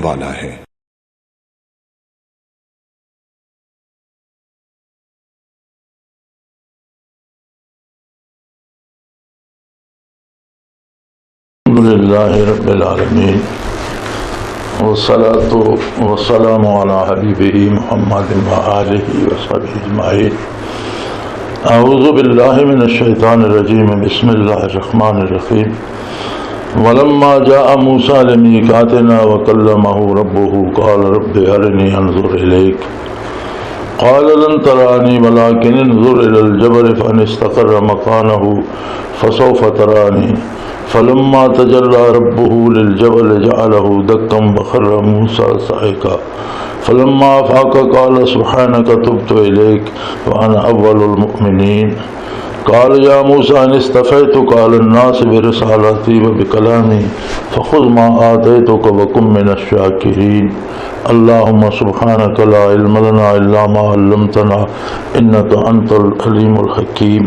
والا ہے۔ الحمدللہ رب العالمین والصلاة والسلام علی حبیبہ محمد وآلہ وصحبہ اجمعین۔ اعوذ باللہ من الشیطان الرجیم، بسم اللہ الرحمن الرحیم۔ ولما جاء موسیٰ لمیقاتنا وکلمہ ربہ قال رب ارنی انظر الیک قال لن ترانی ولکن انظر الی الجبل فإن استقر مکانہ فسوف ترانی فلما تجلى ربه للجبل جعله دكا وخر موسى صعقا فلما أفاق قال سبحانك تبت إليك وأنا أول المؤمنين قال يا موسى إن اصطفيتك على الناس برسالتي وبكلامي فخذ ما آتيتك وكن من الشاكرين اللهم سبحانك لا علم لنا إلا ما علمتنا إنك أنت العليم الحكيم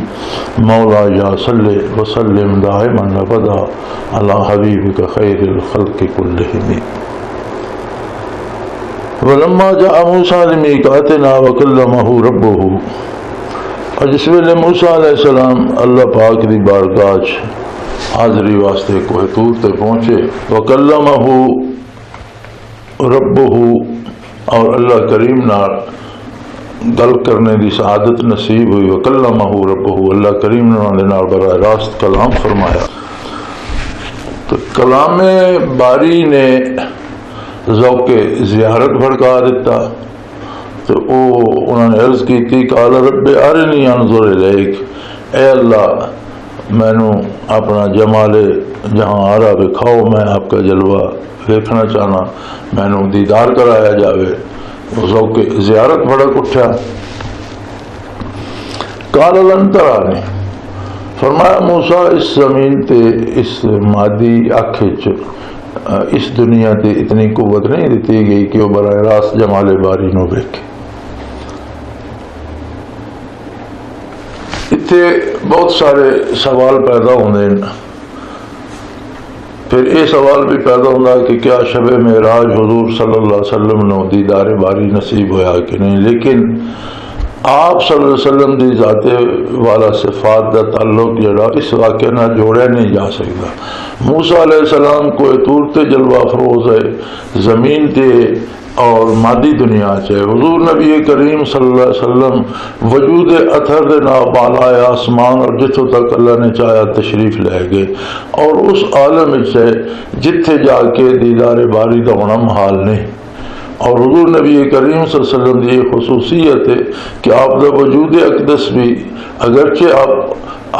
مولاي صل وسلم دائما أبدا على حبيبك خير الخلق كلهم۔ ولما جاء موسى لميقاتنا وكلمه ربه، اور جس ویلے موسیٰ علیہ السلام اللہ پاک دی بارگاہ حاضری واسطے کوہ طور تے پہنچے، وکلمہ ربہ، اور اللہ کریم نال گل کرنے دی سعادت نصیب ہوئی، وکلمہ ربہ، اللہ کریم نے نال براہ راست کلام فرمایا۔ تو کلام باری نے ذوق زیارت بھڑکا دیتا، تو انہوں نے عرض کی تھی قال رب ارنی انظر الیک، اے اللہ میں نو اپنا جمال جہاں آرا بکھاؤ، میں آپ کا جلوہ دیکھنا چاہنا، میں نو دیدار کرایا جاوے۔ ذوق زیارت بھڑک اٹھا۔ قال لن ترانی، فرمایا موسیٰ اس زمین تے اس مادی اکھ اس دنیا تے اتنی قوت نہیں دیتی گئی کہ وہ براہ راست جمال باری نو دیکھے۔ اتنے بہت سارے سوال پیدا ہوندے ہیں۔ پھر یہ سوال بھی پیدا ہوتا ہے کہ کیا شب معراج حضور صلی اللہ علیہ وسلم نو دیدار باری نصیب ہویا کہ نہیں، لیکن آپ صلی اللہ علیہ وسلم دی ذات والا صفات دا تعلق جڑا اس واقعہ نہ جوڑیا نہیں جا سکتا۔ موسیٰ علیہ السلام کوہ طور تے جلوہ افروز ہے، زمین تے اور مادی دنیا چاہے حضور نبی کریم صلی اللہ علیہ وسلم وجود اثر دے نا بالائے آسمان اور جتوں تک اللہ نے چاہیا تشریف لے گئے، اور اس عالم سے جتھے جا کے دیدار باری دا ہونا محال نہیں۔ اور حضور نبی کریم صلی اللہ علیہ وسلم کی یہ خصوصیت ہے کہ آپ دا وجود اقدس بھی اگرچہ آپ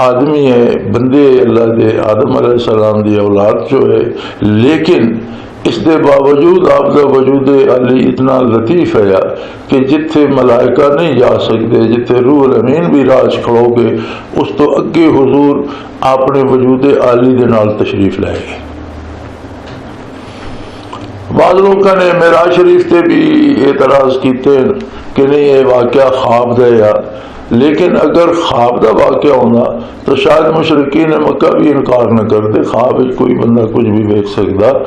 آدمی ہے، بندے اللہ دے آدم علیہ السلام دی اولاد جو ہے، لیکن اس دے باوجود آپ دا وجود علی اتنا لطیف ہے کہ جتھے ملائکہ نہیں جا سکتے، جتھے روح الامین بھی راج کھڑو گے، اس تو اگے حضور اپنے وجود علی دے نال تشریف لائے گے۔ بعض لوگوں نے معراج شریف تے بھی اعتراض کیتے کہ نہیں یہ واقعہ خواب دے یا، لیکن اگر خواب دا واقعہ ہونا تو شاید مشرکین مکہ بھی انکار نہ کرتے، خواب کوئی بندہ کچھ بھی دیکھ سکتا۔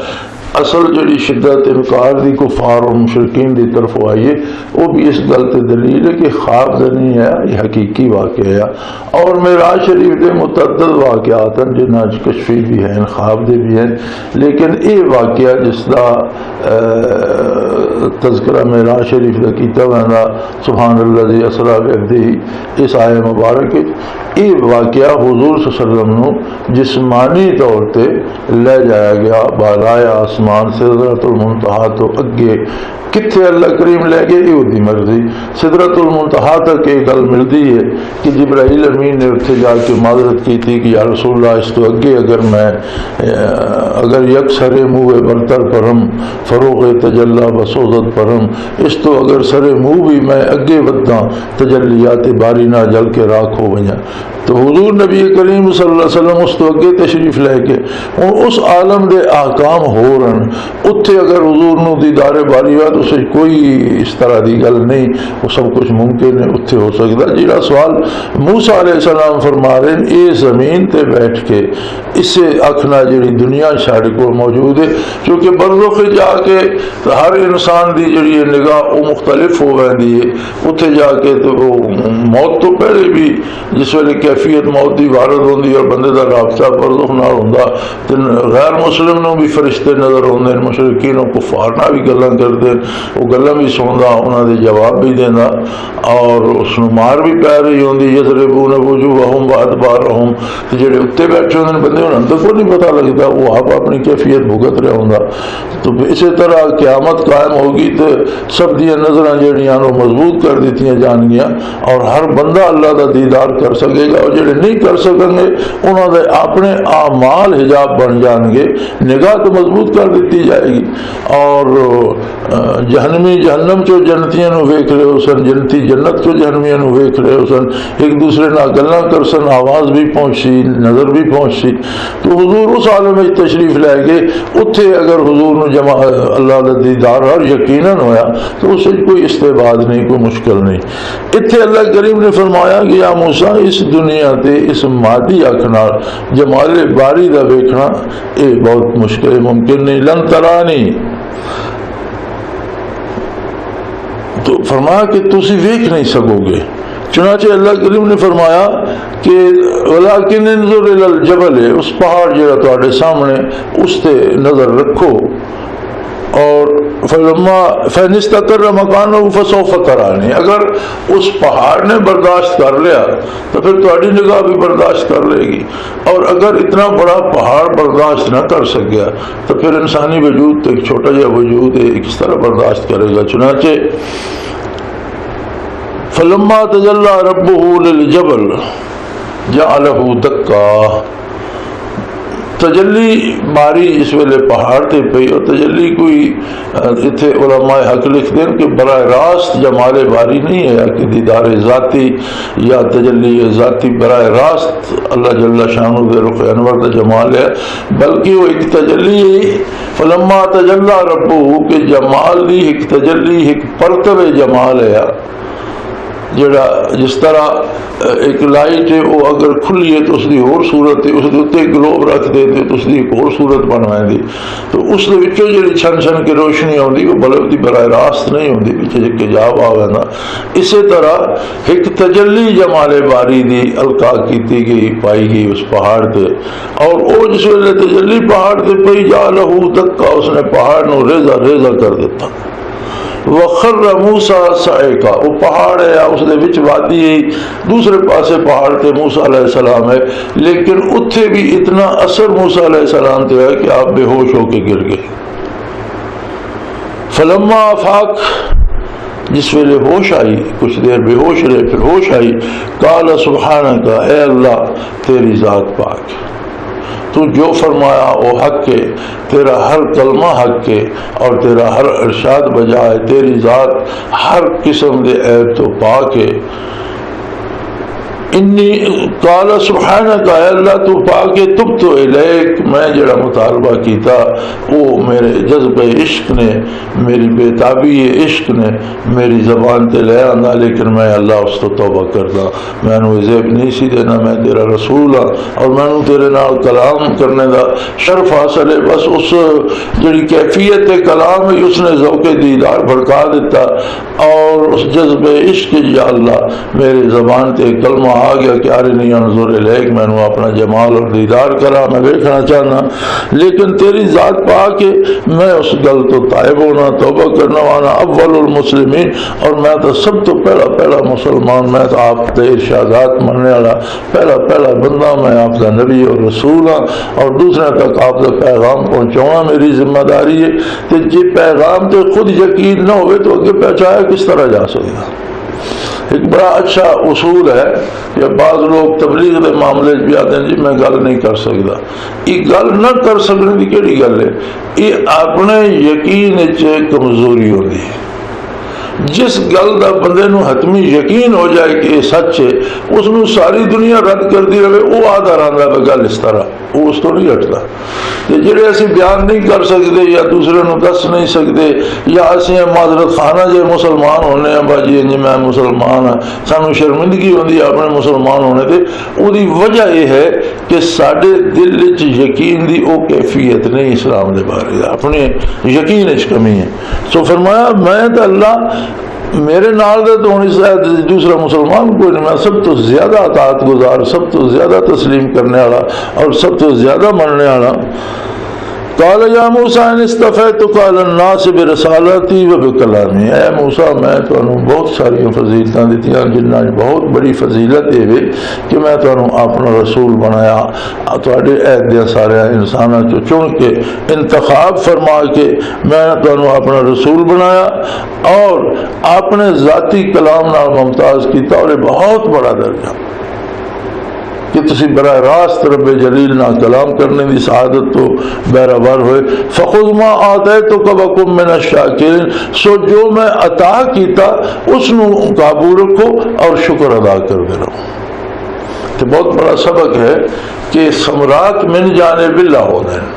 اصل جڑی شدت انکار دی کفار اور مشرکین دی طرف آئی ہے، وہ بھی اس گل تے دلیل ہے کہ خواب دا نہیں ہے، یہ حقیقی واقعہ ہے۔ اور معراج شریف دے متعدد واقعات ہیں جنہاں کشفی بھی ہیں، خواب دے بھی ہیں، لیکن یہ واقعہ جس دا تذکرہ معراج شریف دا کیتا ہوا سبحان الذی اسریٰ بعبدہ اس آیہ مبارک، یہ واقعہ حضور صلی اللہ علیہ وسلم نو جسمانی طور تے لے جایا گیا بالائے آسمان سدرۃ المنتہا تو اگے کتنے اللہ کریم لے گئے یہ دی مرضی۔ سدرۃ المنتہا تک یہ گل ملتی ہے کہ جبرائیل امین نے اتنے جا کے معذرت کی تھی کہ یا رسول اللہ اس تو اگے اگر یک سرے منہ برتر پرم فروغ تجلی بسوزت پرم، اس تو اگر سرے منہ بھی میں اگے وداں تجلیات باری نہ جل کے راکھ ہو ونجا۔ تو حضور نبی کریم صلی اللہ علیہ وسلم اس تو اگے تشریف لے کے اور اس عالم دے احکام ہو رہن اتھے اگر حضور نو دیدار باری ہوا تو اس کوئی اس طرح کی گل نہیں، وہ سب کچھ ممکن ہے، اتنے ہو سکتا۔ جہاں سوال موسیٰ علیہ السلام فرما رہے ہیں یہ زمین تے بیٹھ کے اسے آکھنا جڑی دنیا ساڈے کول موجود ہے، کیونکہ برزخ جا کے ہر انسان دی جڑی نگاہ وہ مختلف ہو ویندی ہے، اتنے جا کے تو وہ موت تو پہلے بھی جس ویلے کیفیت موت دی وارد ہوندی اور بندے دا رابطہ برزخ نال ہوندا تے غیر مسلم نو بھی فرشتے نظر ہوندے، مشرکین و کفار نال بھی گلاں کردے، وہ گلاں بھی سندا، انہاں دے جواب بھی دیندا، اور اس نو مار بھی پی رہی ہوندی، یضربون وجوہہم وادبارہم، تے جڑے اتنے بیٹھے ہوندے بندے انہاں نوں کوئی نہیں پتہ لگدا، وہ آپ اپنی کیفیت بھگت رہا ہوندا۔ تو اسی طرح قیامت قائم ہوگی تو سب دی نظراں جڑیاں نو مضبوط کر دیتیاں جان گیاں، اور ہر بندہ اللہ دا دیدار کر سکے گا، اور جڑے نہیں کر سکیں گے انہاں دے اپنے اعمال حجاب بن جان گے، نگاہ تو مضبوط کر دیتی جائے گی۔ اور جہنمی جہنم چو جنتیاں نو ویکھ رہے ہو سن، جنتی جنت چو جہنمیاں نو ویکھ رہے ہو سن، ایک دوسرے نال گلاں کر سن، آواز بھی پہنچی، نظر بھی پہنچی۔ تو حضور اس عالم میں تشریف لے گئے، اتھے اگر حضور نو جمع اللہ دا دیدار اور یقیناً ہویا تو اس سے کوئی استعباد نہیں، کوئی مشکل نہیں۔ اتھے اللہ کریم نے فرمایا کہ یا موسیٰ اس دنیا تے اس مادی اکھ نال جمال باری دا ویکھنا یہ بہت مشکل، ممکن نہیں، لن ترانی، تو فرمایا کہ تسی ویکھ نہیں سکو گے۔ چنانچہ اللہ کریم نے فرمایا کہ ولیکن انظر الی الجبل، اس پہاڑ جڑا تواڈے سامنے اس تے نظر رکھو، اور فلما فإن استقر مکانہ فسوف ترانی، اگر اس پہاڑ نے برداشت کر لیا تو پھر تواڈی نگاہ بھی برداشت کر لے گی، اور اگر اتنا بڑا پہاڑ برداشت نہ کر سکیا تو پھر انسانی وجود تو ایک چھوٹا جا وجود ہے، کس طرح برداشت کرے گا۔ چنانچہ فلما تجلی ربہ للجبل جعلہ دکا، تجلی ماری اس ویلے پہاڑ تے پئی، اور تجلی کوئی اتنے علماء حق لکھ دیں کہ براہ راست جمال باری نہیں ہے کہ دیدار ذاتی یا تجلی ذاتی براہ راست اللہ جل شانہ دے رخ انور دا جمال ہے، بلکہ وہ ایک تجلی ہے فلما تجلی ربہ کہ جمال دی ایک تجلی ایک پرتو جمال ہے، جڑا جس طرح ایک لائٹ ہے وہ اگر کھلی ہے تو اس دی اور صورت ہے، اس دے اتنے گلوب رکھ دے تو اس دی ایک اور صورت بنوائیں دی، تو اس دے وچوں جڑی چھن چھن کے روشنی ہوندی وہ بلب دی براہ راست نہیں ہوندی، پیچھے جے کے جاب آوے نا۔ اسی طرح ایک تجلی جمال باری دی القا کیتی گئی، پائی گئی اس پہاڑ تے، اور وہ جس ویلے تجلی پہاڑ تے پئی جعلہ دکا، اس نے پہاڑ نو ریزہ ریزہ کر دیتا۔ وخر موسیٰ صعقا، وہ پہاڑ ہے اس دے وچ وادی ہے، دوسرے پاسے پہاڑ تے موسیٰ علیہ السلام ہے، لیکن اتھے بھی اتنا اثر موسیٰ علیہ السلام تے ہے کہ آپ بے ہوش ہو کے گر گئے۔ فلما افاق، جس ویلے ہوش آئی، کچھ دیر بے ہوش رہے پھر ہوش آئی، قال سبحانک، اے اللہ تیری ذات پاک، تو جو فرمایا وہ حق ہے، تیرا ہر کلمہ حق ہے، اور تیرا ہر ارشاد بجا ہے، تیری ذات ہر قسم دے عیب تو پاک ہے۔ انی قال سبحانک، اے اللہ تو پاک ہے، تبت الیک، میں جڑا مطالبہ کیتا وہ میرے جذب عشق نے، میری بےتابی عشق نے میری زبان تے لے آنا، لیکن میں اللہ اس تو توبہ کردا، میں نو عذاب نہیں سی دینا، میں تیرا رسول ہاں، اور میں نو تیرے نال کلام کرنے دا شرف حاصل ہے، بس اس جڑی کیفیت کلام ہے اس نے ذوق دیدار بھڑکا دیتا، اور اس جذب عشق یا اللہ میرے زبان تے کلمہ آ گیا کہ ارنی انظر الیک، میں نے اپنا جمال اور دیدار کرا، میں دیکھنا چاہنا، لیکن تیری ذات پاک ہے، میں اس گل تو تائب ہونا، توبہ کرنا وانا اول المسلمین، اور میں تو سب تو پہلا مسلمان، میں تو آپ کے ارشادات مننے والا پہلا بندہ، میں آپ کا نبی اور رسول ہاں، اور دوسرے تک آپ کا پیغام پہنچاؤں میری ذمہ داری ہے، تو جی پیغام تے خود یقین نہ ہوئے تو اگے پہنچایا کس طرح جا سکے گا۔ ایک بڑا اچھا اصول ہے کہ بعض لوگ تبلیغ کے معاملے بھی آتے ہیں جی میں گل نہیں کر سکتا، یہ گل نہ کر سکنے کی کیڑی گل ہے، یہ اپنے یقین کمزوری ہوتی ہے۔ جس گل دا بندے نو حتمی یقین ہو جائے کہ یہ سچ ہے، اس نو ساری دنیا رد کر دی رہے، وہ آدھا رہا ہے گل اس طرح، وہ اس تو نہیں ہٹتا۔ جڑے اسی بیان نہیں کر سکتے یا دوسرے نو دس نہیں سکتے، یا اسی معذرت خانہ جے مسلمان ہونے ہیں، باجی جی میں مسلمان ہاں، سانو شرمندگی ہوندی ہے اپنے مسلمان ہونے تے، وہی وجہ یہ ہے کہ ساڈے دل وچ یقین دی او کیفیت نہیں اسلام دے بارے، اپنے یقین وچ کمی ہے۔ سو فرمایا میں تو اللہ میرے نال دے تو ہونی شاید دوسرا مسلمان کوئی نہیں، میں سب تو زیادہ اطاعت گزار، سب تو زیادہ تسلیم کرنے والا اور سب تو زیادہ مننے والا۔ قال یا موسیٰ ان اصطفیتک علی الناس برسالتی و بکلامی، اے موسیٰ میں تانوں بہت ساری فضیلتاں دتیاں، جنہاں بہت بڑی فضیلت یہ کہ میں تانوں اپنا رسول بنایا، تواڈے عہد دے سارے انساناں چوں چن کے انتخاب فرما کے میں تانوں اپنا رسول بنایا اور اپنے ذاتی کلام نال ممتاز کیتا، اور یہ بہت بڑا درجہ کہ تسی براہ راست رب جلیل نہ کلام کرنے دی سعادت تو بہرابر ہوئے۔ فخذ ما آتیتک وکن من الشاکرین، سو جو میں عطا کیتا اس نو قابو رکھو اور شکر ادا کرتے رہو۔ تو بہت بڑا سبق ہے کہ ثمرات من جانب اللہ ہوتے ہیں۔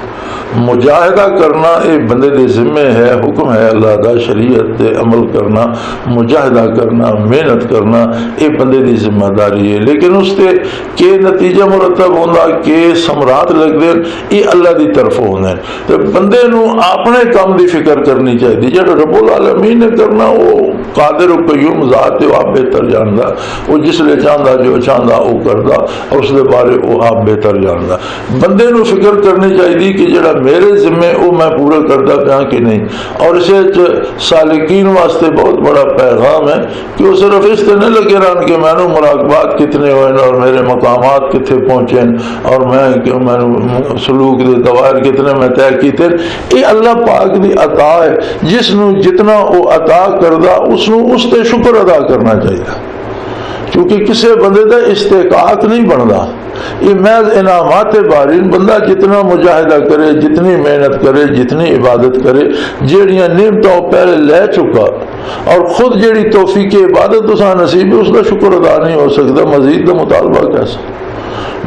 مجاہدہ کرنا یہ بندے دے ذمے ہے، حکم ہے اللہ دا، شریعت دے عمل کرنا، مجاہدہ کرنا، محنت کرنا یہ بندے دی ذمہ داری ہے، لیکن اس تے کہ نتیجہ مرتب ہوتا کہ ثمرات لگ دے یہ اللہ دی طرف ہونا ہے۔ تو بندے نو اپنے کام دی فکر کرنی چاہیے، جب رب العالمین نے کرنا وہ قادر و قیوم ذات ہے، وہ آپ بہتر جاندا، وہ جس لے چاہتا جو چاہتا وہ کرتا، اور اس دے بارے وہ آپ بہتر جاندا۔ بندے نو فکر کرنی چاہیے کہ جڑا میرے ذمے وہ میں پورا کرتا پیا کہ نہیں، اور اسے سالکین واسطے بہت بڑا پیغام ہے کہ وہ صرف اس طرح نہیں لگے رہن کہ میں نے مراقبات کتنے ہوئے اور میرے مقامات کتنے پہنچے اور میں سلوک دے دوائر کتنے میں طے کیتے، یہ اللہ پاک دی عطا ہے، جس نو جتنا وہ عطا کردا اس نو اس تے شکر ادا کرنا چاہیے، کیونکہ کسی بندے دا استحقاق نہیں بنتا، یہ محض انعامات بارین، بندہ جتنا مجاہدہ کرے، جتنی محنت کرے، جتنی عبادت کرے، جیڑیاں نعمتوں پہلے لے چکا اور خود جیڑی توفیق عبادت اساں نصیب ہے، اس کا شکر ادا نہیں ہو سکتا، مزید کا مطالبہ کیسا؟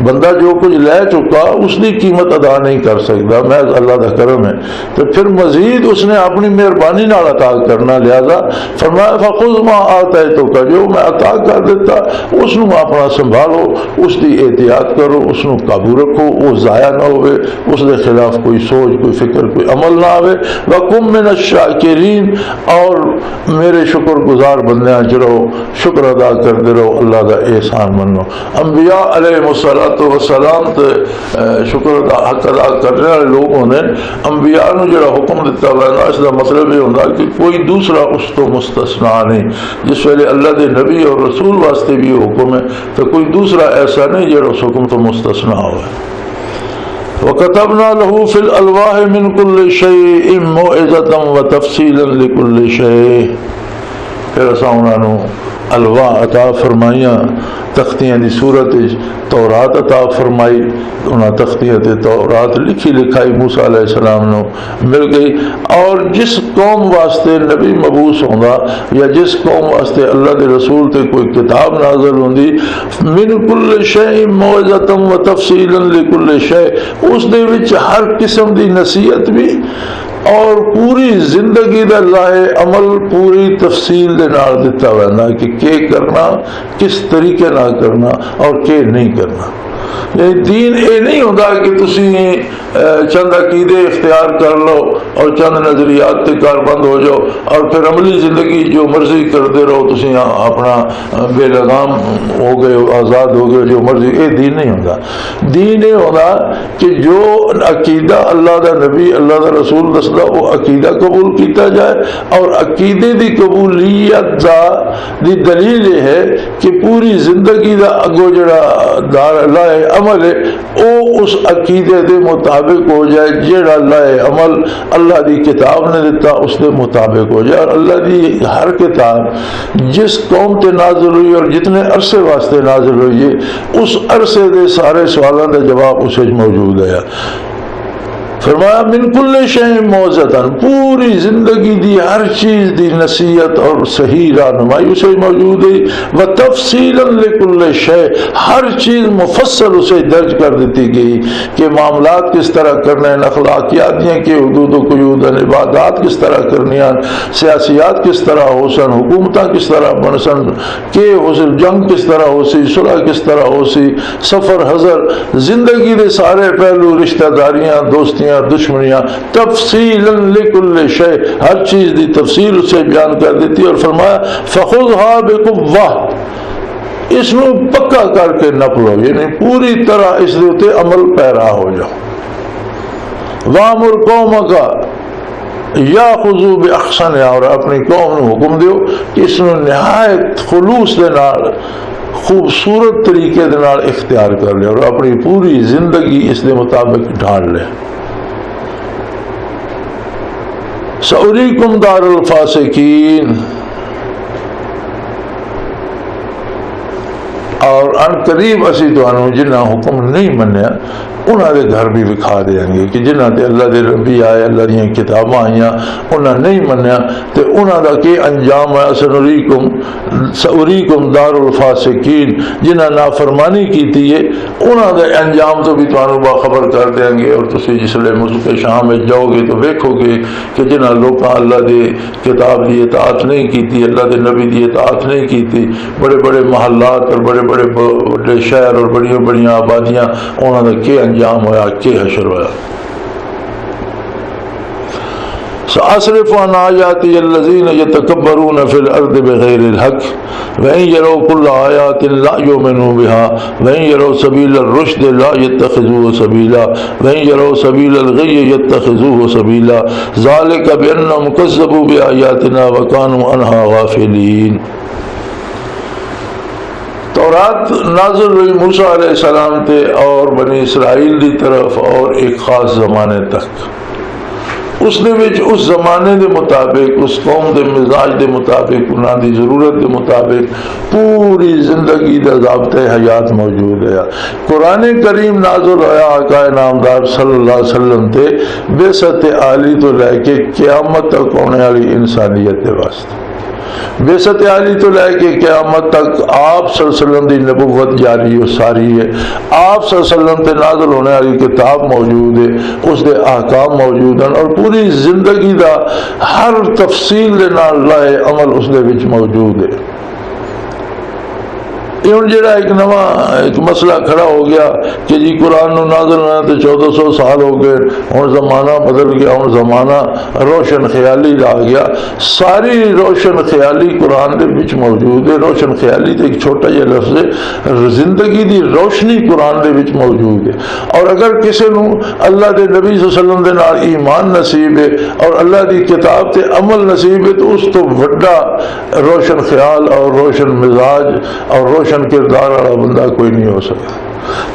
بندہ جو کچھ لے چکا اس کی قیمت ادا نہیں کر سکتا، محض اللہ کا کرم ہے، تو پھر مزید اس نے اپنی مہربانی نال عطا کرنا، لہذا فرمایا فخذ ما آتیتک، جو میں عطا کر دیتا اس نو اپنا سنبھالو، اس کی احتیاط کرو، اس نو قابو رکھو، وہ ضائع نہ ہوئے، اس کے خلاف کوئی سوچ، کوئی فکر، کوئی عمل نہ آئے، وکن من الشاکرین، اور میرے شکر گزار بندیاں چ رہو، شکر ادا کرتے رہو، اللہ کا احسان منو۔ انبیاء علیہ السلام شکر حق ادا کرنے والے لوگ ہوتے ہیں، انبیاء نو جڑا حکم دیتا ہوا اس کا مطلب یہ ہوتا کہ کوئی دوسرا اس تو مستثنا نہیں، جس ویلے اللہ دے نبی اور رسول واسطے بھی حکم ہے تو کوئی دوسرا ایسا نہیں جڑا اس حکم تو مستثنا ہوئے۔ وَكَتَبْنَا لَهُ فِي الْأَلْوَاحِ مِنْ كُلِّ شَيْءٍ مَوْعِظَةً وَتَفْصِيلًا لِكُلِّ شَيْءٍ، پھر اساں انہاں نو الواح عطا فرمائیاں، تختیاں دی صورت تورات عطا فرمائی، انہاں تختیاں تے تورات لکھی لکھائی موسیٰ علیہ السلام نو مل گئی، اور جس قوم واسطے نبی مبعوث ہوندا یا جس قوم واسطے اللہ دے رسول تے کوئی کتاب نازل ہوندی، من کل شیء موعظۃ و تفصیلا لکل شیء، اس دے وچ ہر قسم دی نصیحت بھی اور پوری زندگی دا لاہے عمل پوری تفصیل دے نال دیتا ہوا کہ کیا کرنا، کس طریقے نہ کرنا اور کیا نہیں کرنا۔ یعنی دین یہ نہیں ہوتا کہ تسی چند عقیدے اختیار کر لو اور چند نظریات تے کار بند ہو جاؤ اور پھر عملی زندگی جو مرضی کرتے رہو، تسی اپنا بے لگام ہو گئے، آزاد ہو گئے، جو مرضی، یہ دین نہیں ہوتا۔ دین یہ ہوتا کہ جو عقیدہ اللہ دا نبی اللہ دا رسول دسدا وہ عقیدہ قبول کیتا جائے، اور عقیدے دی قبولیت دی دلیل یہ ہے کہ پوری زندگی دا اگو جڑا دار لائے عمل ہے وہ اس عقیدے دے مطابق ہو جائے، جیڑا لائے عمل اللہ دی کتاب نے دیتا اس دے مطابق ہو جائے، اور اللہ دی ہر کتاب جس قوم تے نازل ہوئی اور جتنے عرصے واسطے نازل ہوئی ہے اس عرصے دے سارے سوالوں کا جواب اس موجود ہے۔ فرمایا من کل شیء موعظۃ، پوری زندگی دی ہر چیز دی نصیحت اور صحیح رہنمائی اسے موجود ہے، و تفصیلا لکل شیء، ہر چیز مفصل اسے درج کر دیتی گئی کہ معاملات کس طرح کرنے ہیں، اخلاقیات کے حدود و قیود، عبادات کس طرح کرنی ہیں، سیاسیات کس طرح ہو سن، حکومتاں کس طرح بن سن، کہ حضر جنگ کس طرح ہو سی، صلح کس طرح ہو سی، سفر حضر، زندگی دے سارے پہلو، رشتہ داریاں، دوستیاں، دشمنیاں، تفصیلا لکل شیء، ہر چیز دی تفصیل اسے بیان کر دیتی، اور فرمایا فخذھا بقوہ، اس نو پکا کر کے نپلو، یعنی پوری طرح اس دے تے عمل پیرا ہو جاؤ، وامر قومک یاخذوا باحسنھا، اور اپنی قوم نو حکم دیو کہ اس نو نہایت خلوص دے نال، خوبصورت طریقے دے نال اختیار کر لے، اور اپنی پوری زندگی اس دے مطابق ڈھال لے۔ سأریکم دار الفاسقین، اور ان قریب اسی تانوں جنہاں حکم نہیں منیا انہاں دے گھر بھی دکھا دیں گے، کہ جنہاں تے اللہ دے نبی آئے، اللہ دیاں کتاباں آئیاں، انہاں نہیں منیا تے انہاں دا کی انجام ہے، سأریکم دار الفاسقین، جنہاں نافرمانی کیتی ہے انہاں دے انجام تو بھی تانوں باخبر کر دیں گے۔ اور تسی جس لئے ملک شام میں جاؤ گے تو دیکھو گے کہ جنہاں لوگاں اللہ دے کتاب دی اطاعت نہیں کیتی، اللہ دے نبی دی اطاعت نہیں کیتی، بڑے بڑے محلات اور بڑے بڑے شہر اور بڑی بڑی آبادیاں، انہوں نے کیا انجام ہویا، کیا حشر ہویا۔ سأصرف عن آیاتی الذین یتکبرون فی الارض بغیر الحق وإن يروا كل آیات لا یؤمنوا بها وإن يروا سبیل الرشد لا يتخذوه سبیلا وإن يروا سبیل الغی يتخذوه سبیلا ذلك بأنهم كذبوا بآیاتنا وكانوا عنها غافلین۔ تورات نازل ہوئی موسیٰ علیہ السلام تے اور بنی اسرائیل دی طرف، اور ایک خاص زمانے تک اس نے وچ اس زمانے دے مطابق، اس قوم دے مزاج دے مطابق، انہاں دی ضرورت دے مطابق پوری زندگی دا ضابطۂ حیات موجود ہے۔ قرآن کریم نازل ہویا آقا نامدار صلی اللہ علیہ وسلم تے بعثت عالی تو لے کے قیامت تک ہونے والی انسانیت دے واسطے، بعثت عالی تو لے کے قیامت تک آپ صلی اللہ علیہ وسلم دی نبوت جاری و ساری ہے، آپ صلی اللہ علیہ وسلم تے نازل ہونے والی کتاب موجود ہے، اس دے احکام موجود ہیں، اور پوری زندگی دا ہر تفصیل دے نال لائے عمل اس دے وچ موجود ہے۔ یہ جڑا ایک نواں ایک مسئلہ کھڑا ہو گیا کہ جی قرآن نو نازل ہونا تو 1400 سال ہو گئے، ہن زمانہ بدل گیا، ہن زمانہ روشن خیالی آ گیا۔ ساری روشن خیالی قرآن دے وچ موجود ہے۔ روشن خیالی تے ایک چھوٹا جہا لفظ ہے، زندگی دی روشنی قرآن دے وچ موجود ہے۔ اور اگر کسی نو اللہ دے نبی صلی اللہ علیہ وسلم دے نال ایمان نصیب ہے اور اللہ دی کتاب تے عمل نصیب ہے، تو اس تو بڑا روشن خیال اور روشن مزاج اور روشن کردار والا بندہ کوئی نہیں ہو سکتا۔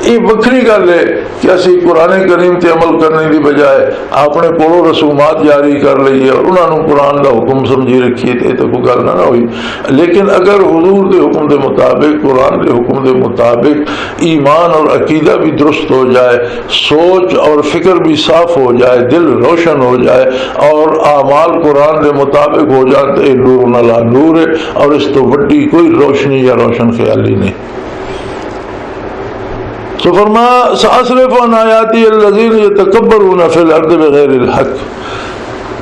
یہ وکری گل ہے کہ اسی قرآن کریم تے عمل کرنے کی بجائے اپنے کولوں رسومات جاری کر لئیے اور انہوں نے قرآن دا حکم سمجھی رکھیے تو کوئی گل نہ ہوئی۔ لیکن اگر حضور دے حکم دے مطابق، قرآن دے حکم دے مطابق ایمان اور عقیدہ بھی درست ہو جائے، سوچ اور فکر بھی صاف ہو جائے، دل روشن ہو جائے اور اعمال قرآن دے مطابق ہو جائے، تو یہ نور نلا نور ہے، اور اس تو بڑی کوئی روشنی یا روشن خیالی نہیں۔ تو فرمایا سأصرف عن آیاتی الذین یتکبرون فی الارض بغیر الحق،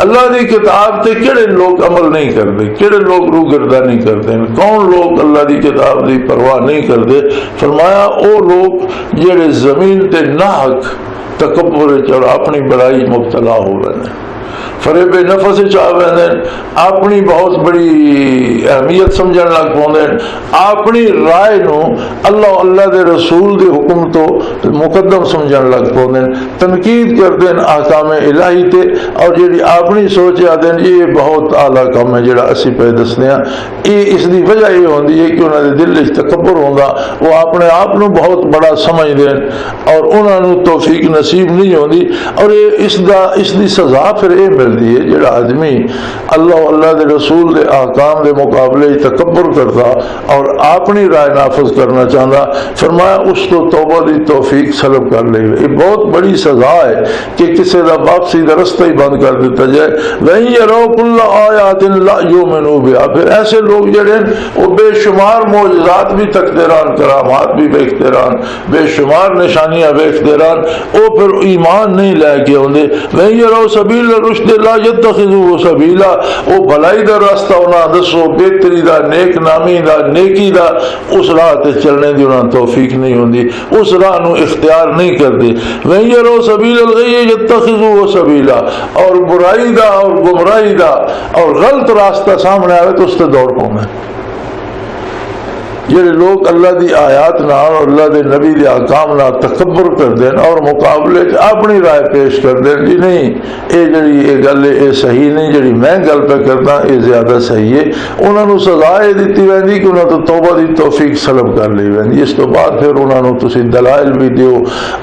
اللہ دی کتاب تے کیڑے لوگ عمل نہیں کرتے، کیڑے لوگ روگردانی کرتے ہیں، کون لوگ اللہ دی کتاب دی پرواہ نہیں کرتے؟ فرمایا او لوگ جڑے زمین تے ناحق تکبر اور اپنی بڑائی مبتلا ہو رہے ہیں، فریب نفس چاہ رہے ہیں، اپنی بہت بڑی اہمیت سمجھن لگ پاؤں، اپنی رائے نو اللہ دے رسول دے حکم تو مقدم سمجھن لگ پاؤں، تنقید کر دیں احکام الہی تے، اور جیڑی اپنی سوچ آدھیں یہ بہت اعلیٰ کام ہے جڑا اسی پہ دستے ہیں۔ یہ اس دی وجہ یہ ہوندی ہے کہ انہوں نے دل وچ تکبر ہوندا، وہ اپنے آپ نو بہت بڑا سمجھ دیں اور انہوں نے توفیق نصیب نہیں ہوندی، اور اس دی سزا پھر یہ مل جڑا آدمی اللہ دے رسول دے احکام دے مقابلے تکبر کرتا اور اپنی رائے نافذ کرنا چاہتا، فرمایا اس تو توبہ دی توفیق سلب کر لے۔ یہ بہت بڑی سزا ہے کہ کسی کا واپسی کا رستہ ہی بند کر دیتا جائے۔ وَإِن يَرَوْا كُلَّ آيَاتٍ لَا يُؤْمِنُوا بِهَا، پھر ایسے لوگ جڑے وہ بے شمار معجزات بھی تکتے رہن، کرامات بھی دیکھتے رہن، بے شمار نشانیاں دیکھتے رہن، وہ پھر ایمان نہیں لے کے ہوندے۔ وَإِن يَرَوْا سَبِيلَ الرُّشْدِ لَا يَتَّخِذُوهُ سَبِيلًا، وہ بھلائی دا راستہ انہاں دسو، بہتری دا، نیک نامی دا، نیکی دا، اس راہ تے چلنے دی انہاں توفیق نہیں ہوندی، اس راہ نو اختیار نہیں کرتے۔ وَإِن يَرَوْا سَبِيلَ الْغَيِّ يَتَّخِذُوهُ سَبِيلًا، اور برائی دا اور گمراہی دا اور غلط راستہ سامنے آئے تو اس تے دوڑ پاؤں۔ جڑے لوگ اللہ دی آیات نال اور اللہ دے نبی دے احکام نال تکبر کر دین اور مقابلے اپنی رائے پیش کر دین، جی نہیں اے جڑی اے گل اے صحیح نہیں، جڑی میں گل پہ کردا اے زیادہ صحیح ہے، انہاں نو سزا اے دتی ویندی کہ انہاں تو توبہ دی توفیق سلب کر لی ویندی۔ اس تو بعد پھر انہاں نو تسی دلائل بھی دیو،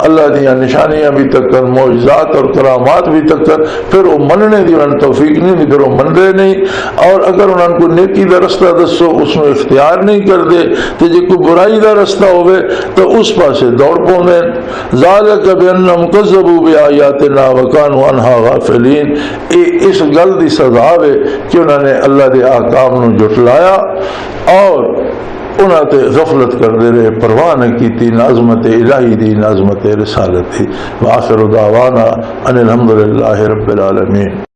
اللہ دیاں نشانیاں بھی تکن، معجزات اور کرامات بھی تکن، پھر وہ مننے دی انہاں توفیق نہیں ہوندی، پھر وہ منتے نہیں، اور اگر انہاں کو نیکی دا رستہ دسو اس نو اختیار نہیں کردے، تو جے کوئی برائی دا رستہ ہوئے تو اس پاسے دوڑ پوندے۔ ذالک بانہم کذبوا بآیاتنا وکانوا عنہا غافلین، اس گل دی سزا ہے کہ انہوں نے اللہ دے احکام نو جھٹلایا اور انہاں تے غفلت کردے رہے، پرواہ نہ کیتی نہ عظمت الہی دی نہ عظمت رسالت دی۔ وآخر دعوانا ان الحمدللہ رب العالمین۔